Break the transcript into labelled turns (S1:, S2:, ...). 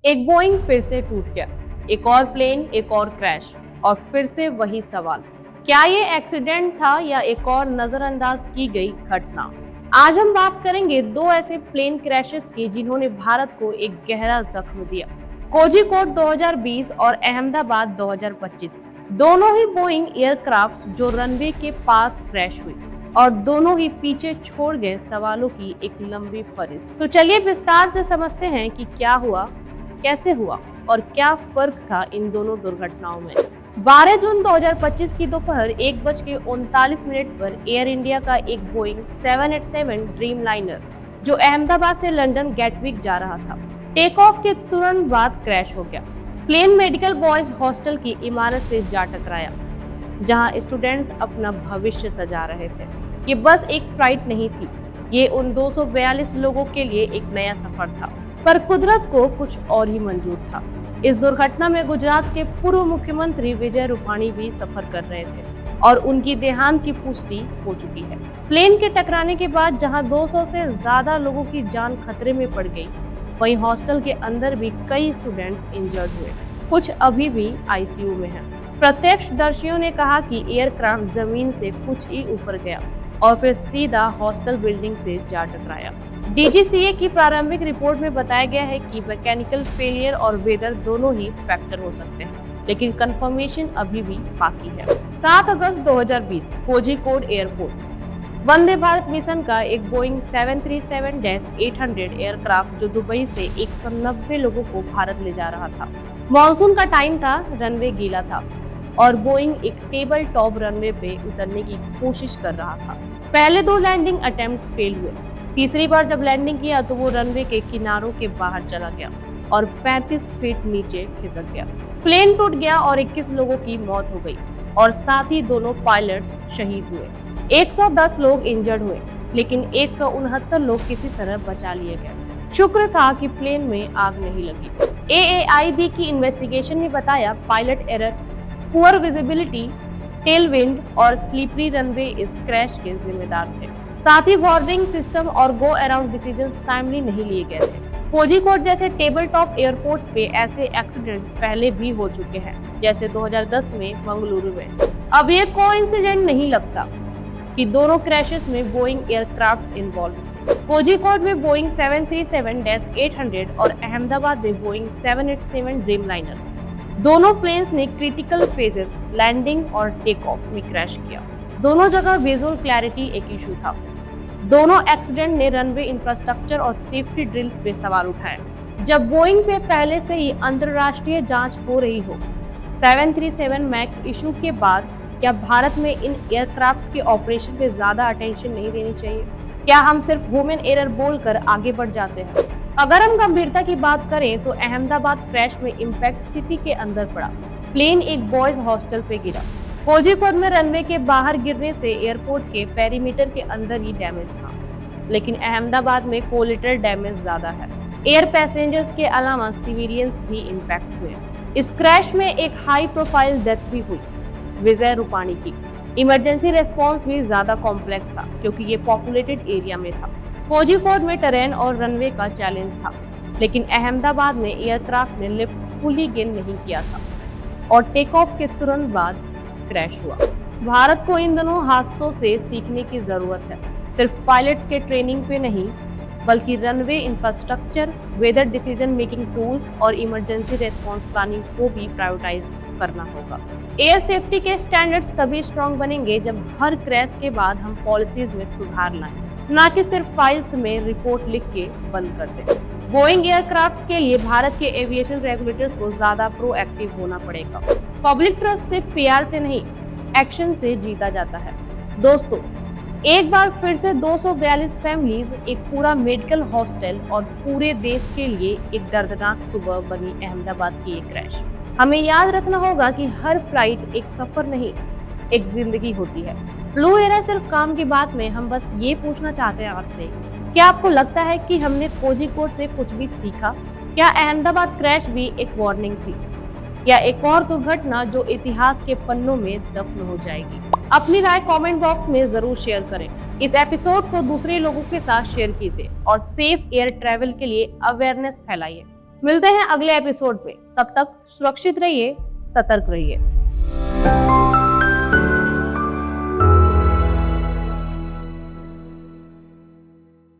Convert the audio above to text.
S1: एक बोइंग फिर से टूट गया, एक और प्लेन, एक और क्रैश, और फिर से वही सवाल, क्या ये एक्सीडेंट था या एक और नजरअंदाज की गई घटना। आज हम बात करेंगे दो ऐसे प्लेन क्रैशेस की जिन्होंने भारत को एक गहरा जख्म दिया। कोझिकोड 2020 और अहमदाबाद 2025 दोनों ही बोइंग एयरक्राफ्ट्स जो रनवे के पास क्रैश हुई और दोनों ही पीछे छोड़ गए सवालों की एक लंबी फहरिस्त। तो चलिए विस्तार से समझते हैं कि क्या हुआ, कैसे हुआ और क्या फर्क था इन दोनों दुर्घटनाओं में। 12 जून 2025 की दोपहर 1:39 पर एयर इंडिया का एक बोइंग 787 ड्रीम लाइनर जो अहमदाबाद से लंदन गेटविक जा रहा था, टेक ऑफ के तुरंत बाद क्रैश हो गया। प्लेन मेडिकल बॉयज हॉस्टल की इमारत से जा टकराया, जहां स्टूडेंट्स अपना भविष्य सजा रहे थे। ये बस एक फ्लाइट नहीं थी, ये उन 242 लोगों के लिए एक नया सफर था, पर कुदरत को कुछ और ही मंजूर था। इस दुर्घटना में गुजरात के पूर्व मुख्यमंत्री विजय रूपाणी भी सफर कर रहे थे और उनकी देहांत की पुष्टि हो चुकी है। प्लेन के टकराने के बाद जहां 200 से ज्यादा लोगों की जान खतरे में पड़ गई, वहीं हॉस्टल के अंदर भी कई स्टूडेंट्स इंजर्ड हुए, कुछ अभी भी आईसीयू में हैं। प्रत्यक्षदर्शियों ने कहा कि एयरक्राफ्ट जमीन से कुछ ही ऊपर गया और फिर सीधा हॉस्टल बिल्डिंग से जा टकराया। डीजीसीए की प्रारंभिक रिपोर्ट में बताया गया है कि मैकेनिकल फेलियर और वेदर दोनों ही फैक्टर हो सकते हैं, लेकिन कंफर्मेशन अभी भी बाकी है। 7 अगस्त 2020 कोझिकोड एयरपोर्ट। वंदे भारत मिशन का एक बोइंग 737-800 एयरक्राफ्ट जो दुबई से 190 लोगों को भारत ले जा रहा था। मॉनसून का टाइम था, रनवे गीला था और बोइंग एक टेबल टॉप रनवे पे उतरने की कोशिश कर रहा था। पहले 2 लैंडिंग अटेम्प्ट्स फेल हुए। तीसरी बार जब लैंडिंग किया तो वो रनवे के किनारों के बाहर चला गया और 35 फीट नीचे खिसक गया। प्लेन टूट गया और 21 लोगों की मौत हो गई और साथ ही दोनों पायलट्स शहीद हुए। 110 लोग इंजर्ड हुए, लेकिन 169 लोग किसी तरह बचा लिए गए। शुक्र था कि प्लेन में आग नहीं लगी। AAIB की इन्वेस्टिगेशन में बताया pilot error, poor visibility, tail wind और स्लीपरी रनवे इस क्रैश के जिम्मेदार थे। साथ ही वार्निंग सिस्टम और गो अराउंड डिसीजंस टाइमली नहीं लिए गए थे। कोझिकोड जैसे टेबल टॉप एयरपोर्ट्स पे ऐसे एक्सीडेंट्स पहले भी हो चुके हैं, जैसे 2010 में मंगलुरु में। अब ये कोइंसिडेंट नहीं लगता कि दोनों क्रैशेस में बोइंग एयरक्राफ्ट्स इन्वॉल्व थे। कोझिकोड में बोइंग 737-800 और अहमदाबाद में बोइंग 787 ड्रीम लाइनर, दोनों प्लेन्स ने क्रिटिकल फेजेस लैंडिंग और टेक ऑफ में क्रैश किया। दोनों जगह विजुअल क्लैरिटी एक इशू था। दोनों एक्सीडेंट ने रनवे इंफ्रास्ट्रक्चर और सेफ्टी ड्रिल्स पे सवाल उठाए। जब बोइंग पे पहले से ही अंतर्राष्ट्रीय जांच हो रही हो, 737 मैक्स इशू के बाद क्या भारत में इन एयरक्राफ्ट्स के ऑपरेशन पे ज्यादा अटेंशन नहीं देनी चाहिए? क्या हम सिर्फ ह्यूमन एरर बोलकर आगे बढ़ जाते हैं? अगर हम गंभीरता की बात करें तो अहमदाबाद क्रैश में इम्पैक्ट सिटी के अंदर पड़ा। प्लेन एक बॉयज हॉस्टल पे गिरा। कोझिकोड में रनवे के बाहर गिरने से एयरपोर्ट के पेरीमीटर के अंदर ही डैमेज था, लेकिन अहमदाबाद में कोलिटर डैमेज ज्यादा है। एयर पैसेंजर्स के अलावा सिविलियंस भी इम्पैक्ट हुए। इस क्रैश में एक हाई प्रोफाइल डेथ भी हुई, विजय रूपाणी की। इमरजेंसी रेस्पॉन्स भी ज्यादा कॉम्प्लेक्स था क्योंकि ये पॉपुलेटेड एरिया में था। कोझिकोड में टेरेन और रनवे का चैलेंज था, लेकिन अहमदाबाद में एयरक्राफ्ट ने लिफ्ट फुली गेन नहीं किया था और टेक ऑफ के तुरंत बाद क्रैश हुआ। भारत को इन दोनों हादसों से सीखने की जरूरत है, सिर्फ पायलट्स के ट्रेनिंग पे नहीं, बल्कि runway infrastructure, weather decision making tools और इमरजेंसी रेस्पॉन्स प्लानिंग को भी प्रायोरिटाइज करना होगा। एयर सेफ्टी के स्टैंडर्ड्स तभी स्ट्रॉन्ग बनेंगे जब हर क्रैश के बाद हम पॉलिसीज में सुधार लाएं, न कि सिर्फ फाइल्स में रिपोर्ट लिख के बंद कर दें। बोइंग एयरक्राफ्ट्स के लिए भारत के एविएशन रेगुलेटर्स को ज्यादा प्रोएक्टिव होना पड़ेगा। पब्लिक ट्रस्ट सिर्फ पीआर से नहीं, एक्शन से जीता जाता है। दोस्तों, एक बार फिर से 242 फैमिलीज, एक पूरा मेडिकल हॉस्टल और पूरे देश के लिए एक दर्दनाक सुबह बनी अहमदाबाद की एक क्रैश। हमें याद रखना होगा कि हर फ्लाइट एक सफर नहीं, एक जिंदगी होती है। ब्लू एरा सिर्फ काम की बात में हम बस ये पूछना चाहते हैं आपसे, क्या आपको लगता है कि हमने कोझिकोड से कुछ भी सीखा? क्या अहमदाबाद क्रैश भी एक वार्निंग थी, या एक और दुर्घटना जो इतिहास के पन्नों में दफन हो जाएगी? अपनी राय कमेंट बॉक्स में जरूर शेयर करें। इस एपिसोड को दूसरे लोगों के साथ शेयर कीजिए और सेफ एयर ट्रैवल के लिए अवेयरनेस फैलाइए। मिलते हैं अगले एपिसोड पे, तब तक सुरक्षित रहिए, सतर्क रहिए।